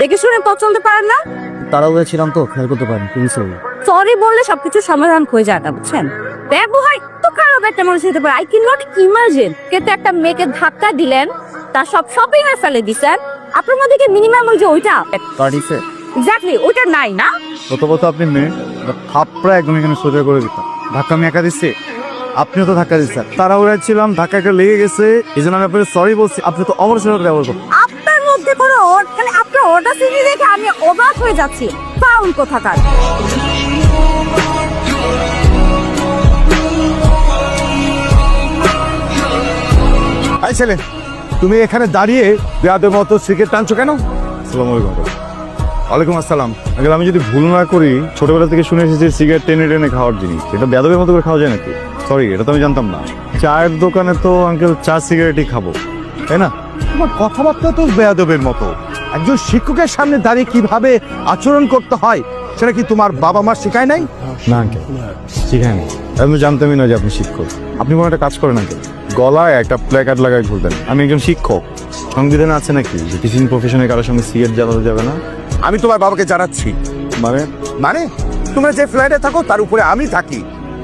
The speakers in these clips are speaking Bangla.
দেখে শুনে পথ চলতে পারেন না? তাড়াহুড়ো ছিলাম তো, খেয়াল করতে পারিনি, প্লিজ। সরি বললে সবকিছু সমাধান হয়ে যায় না, বুঝছেন? ব্যবহার তো খারাপ একটা মানুষ হতে পারে। আই ক্যান নট ইমাজিন কিন্তু একটা মেয়েকে ধাক্কা দিলেন, তার সব শপিং এ ফেলে দিছেন। আপনার মধ্যে কি মিনিমাম ওই যে ওইটা পারিছে এক্স্যাক্টলি ওইটা নাই না? প্রথমত আপনি মেয়ে, থাপড়া একদম এখানে সোজা করে দিতাম। ধাক্কা আমি একা দিচ্ছি, আপনিও তো ধাক্কা দিচ্ছেন। তাড়াহুড়া ছিলাম, ধাক্কা একটা লেগে গেছে, এই জন্য আমি আপনাকে সরি বলছি। আপনি তো অবশ্যই ব্যবহার করুন। আপনার মধ্যে কোনো মানে আপনার ওটা সিনি দেখে আমি অবাক হয়ে যাচ্ছি। ফাউল কোথাকার। এই ছেলে, তুমি এখানে দাঁড়িয়ে বেয়াদের মতো সিগারেট টানছো কেন? আসসালামু আলাইকুম। ওয়ালাইকুম আসসালাম। আঙ্কেল, আমি যদি ভুল না করি, ছোটবেলা থেকে শুনে এসেছি সিগারেট টেনে টেনে খাওয়ার জিনিস। এটা বেয়াদবের মতো করে খাওয়া যায় নাকি? সরি, এটা তো আমি জানতাম না। চায়ের দোকানে তো আঙ্কেল চা সিগারেটই খাবো, তাই না? তোমার কথাবার্তা তো বেয়াদবের মতো। একজন শিক্ষকের সামনে দাঁড়িয়ে কিভাবে আচরণ করতে হয় সেটা কি তোমার বাবা মা শেখায় নাই? না আঙ্কেল, শিখায়নি। আমি জানতামই না যে আপনি শিক্ষক। আপনি কোনো একটা কাজ করেন আঙ্কেল, গলায় একটা প্ল্যাকার্ড লাগায় ঘুরবেন, আমি একজন শিক্ষক। সংবিধানে আছে নাকি যে টিচিং প্রফেশনে কারোর সঙ্গে সিগারেট জ্বালানো যাবে না? আমি তোমার বাবাকে জানাচ্ছি। মানে মানে তোমরা যে ফ্ল্যাটে থাকো তার উপরে আমি থাকি।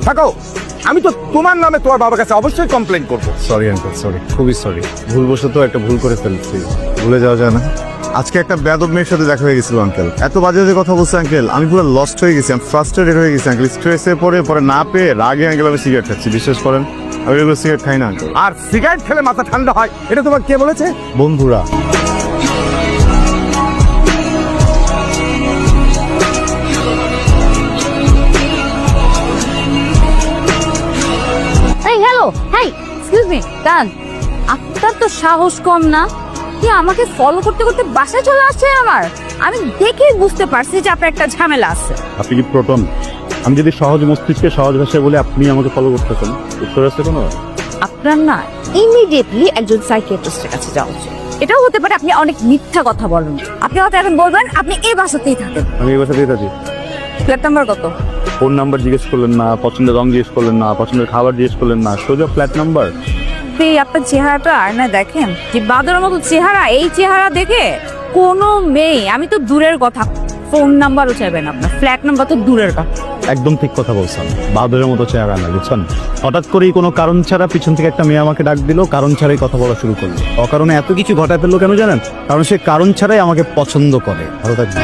থাকো, আমি তো তোমার নামে তোমার বাবার কাছে অবশ্যই কমপ্লেন করবো। সরি আঙ্কেল, সরি, খুবই সরি। ভুলবশত একটা ভুল করে ফেলছি, ভুলে যাওয়া যায় না। আজকে একটা বেয়াদব মেয়ের সাথে দেখা হয়ে গেছিল আঙ্কেল। এত বাজে বাজে কথা বলছে আঙ্কেল, আমি পুরো লস্ট হয়ে গেছি, আমি ফ্রাস্ট্রেটেড হয়ে গেছি আঙ্কেল। স্ট্রেসে পরে না পেয়ে রাগে আঙ্কেল আমি সিগারেট খাচ্ছি। বিশ্বাস করেন, আমি এগুলো সিগারেট খাই না আঙ্কেল। আর সিগারেট খেলে মাথা ঠান্ডা হয়, এটা তোমার কে বলেছে? বন্ধুরা। এই হ্যালো, হাই, এক্সকিউজ মি, ডান। আপনার তো সাহস কম না? কি আমাকে ফলো করতে করতে বাসায় চলে আসছে আমার? আমি দেখেই বুঝতে পারছি যে আপনার একটা ঝামেলা আছে। আপনি কি প্রোটন? আমি যদি সহজ মস্তিষ্কে সহজ ভাষায় বলে আপনি আমাকে ফলো করতেছেন, উত্তর আছে কোনো? আপনার না ইমিডিয়েটলি একজন সাইকিয়াট্রিস্টের কাছে যাওয়া উচিত। এটাও হতে পারে আপনি অনেক মিথ্যা কথা বলেন। আপনি হয়তো এখন বলবেন আপনি এই বাসাতেই থাকেন। আমি এই বাসাতেই থাকি। ফ্ল্যাট নাম্বার কত? ফোন নাম্বার জিজ্ঞেস করলেন না, পছন্দের রং জিজ্ঞেস করলেন না, পছন্দের খাবার জিজ্ঞেস করলেন না, সোজা ফ্ল্যাট নাম্বার। আপনার চেহারাটা আয়নায় দেখেন, যে বাদরের মতো চেহারা। এই চেহারা দেখে কোনো মেয়ে, আমি তো দূরের কথা, ফোন নাম্বারও চাইবেন আপনার, ফ্ল্যাট নাম্বার তো দূরের কথা। একদম ঠিক কথা বলছেন, বাদরের মতো চেহারা না, বুঝছেন? হঠাৎ করেই কোনো কারণ ছাড়া পিছন থেকে একটা মেয়ে আমাকে ডাক দিল, কারণ ছাড়াই কথা বলা শুরু করলো। অকারণে এত কিছু ঘটায় ফেললো কেন জানেন? কারণ সে কারণ ছাড়াই আমাকে পছন্দ করে। ভালো থাকবে।